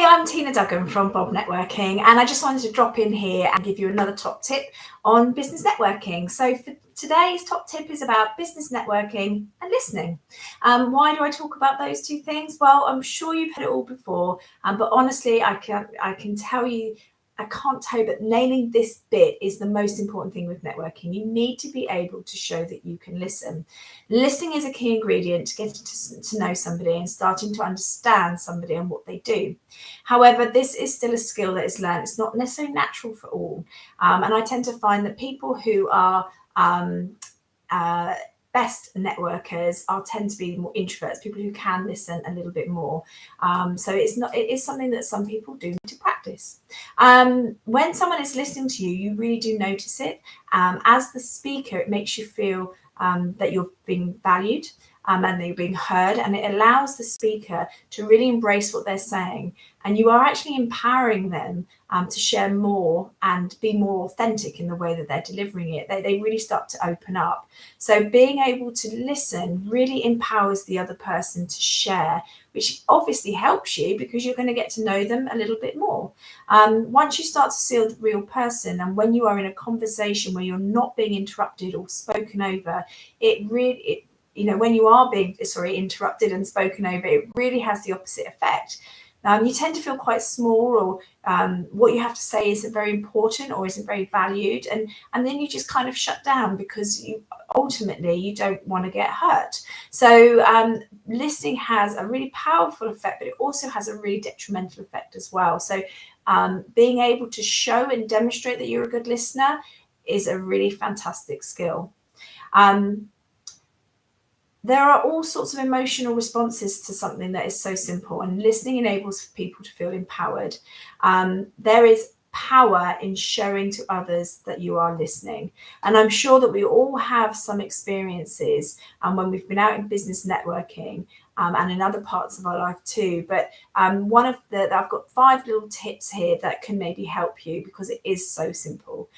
I'm Tina Duggan from Bob Networking, and I just wanted to drop in here and give you another top tip on business networking. So for today's top tip is about business networking and listening. Why do I talk about those two things? Well, I'm sure you've heard it all before, but honestly, I can tell you, I can't tell you, but nailing this bit is the most important thing with networking. You need to be able to show that you can listen. Listening is a key ingredient to getting to know somebody and starting to understand somebody and what they do. However, this is still a skill that is learned. It's not necessarily natural for all. And I tend to find that people who are best networkers tend to be more introverts, people who can listen a little bit more. So it is something that some people do need to practice. When someone is listening to you, you really do notice it. As the speaker, it makes you feel that you're being valued and that you're being heard, and it allows the speaker to really embrace what they're saying. And you are actually empowering them to share more and be more authentic in the way that they're delivering it. They really start to open up. So being able to listen really empowers the other person to share, which obviously helps you because you're going to get to know them a little bit more. Once you start to see the real person, and when you are in a conversation where you're not being interrupted or spoken over, when you are being interrupted and spoken over, it really has the opposite effect. You tend to feel quite small, or what you have to say isn't very important or isn't very valued, and then you just kind of shut down because you don't want to get hurt. So listening has a really powerful effect, but it also has a really detrimental effect as well. So being able to show and demonstrate that you're a good listener is a really fantastic skill. There are all sorts of emotional responses to something that is so simple, and listening enables people to feel empowered. There is power in showing to others that you are listening. And I'm sure that we all have some experiences when we've been out in business networking and in other parts of our life too. But I've got 5 little tips here that can maybe help you because it is so simple.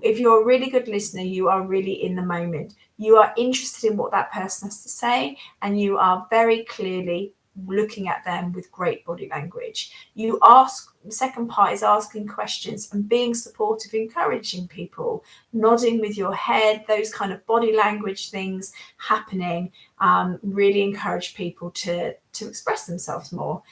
If you're a really good listener, you are really in the moment. You are interested in what that person has to say, and you are very clearly looking at them with great body language. The second part is asking questions and being supportive, encouraging people, nodding with your head, those kind of body language things happening really encourage people to express themselves more.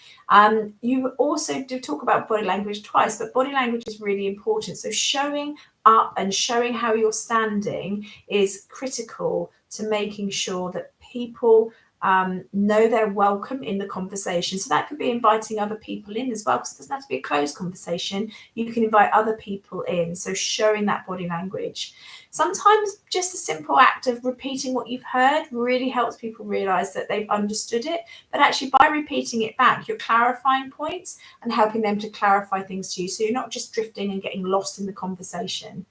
You also do talk about body language twice, but body language is really important. So showing up and showing how you're standing is critical to making sure that people know they're welcome in the conversation. So that could be inviting other people in as well, because it doesn't have to be a closed conversation. You can invite other people in. So showing that body language. Sometimes just a simple act of repeating what you've heard really helps people realize that they've understood it. But actually, by repeating it back, you're clarifying points and helping them to clarify things to you. So you're not just drifting and getting lost in the conversation.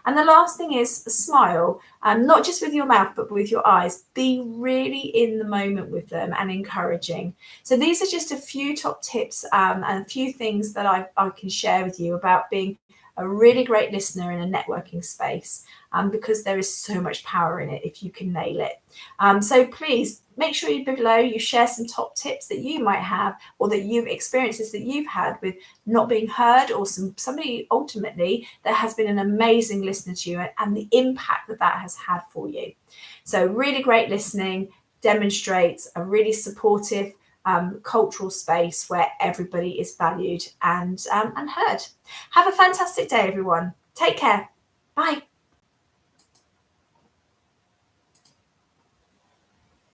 And the last thing is a smile, not just with your mouth, but with your eyes. Be really in the moment with them and encouraging. So these are just a few top tips and a few things that I can share with you about being a really great listener in a networking space, because there is so much power in it if you can nail it. So please make sure you share some top tips that you might have, or that you've experiences that you've had with not being heard, or somebody ultimately that has been an amazing listener to you, and the impact that has had for you. So really great listening demonstrates a really supportive cultural space where everybody is valued and heard. Have a fantastic day, everyone. Take care. Bye.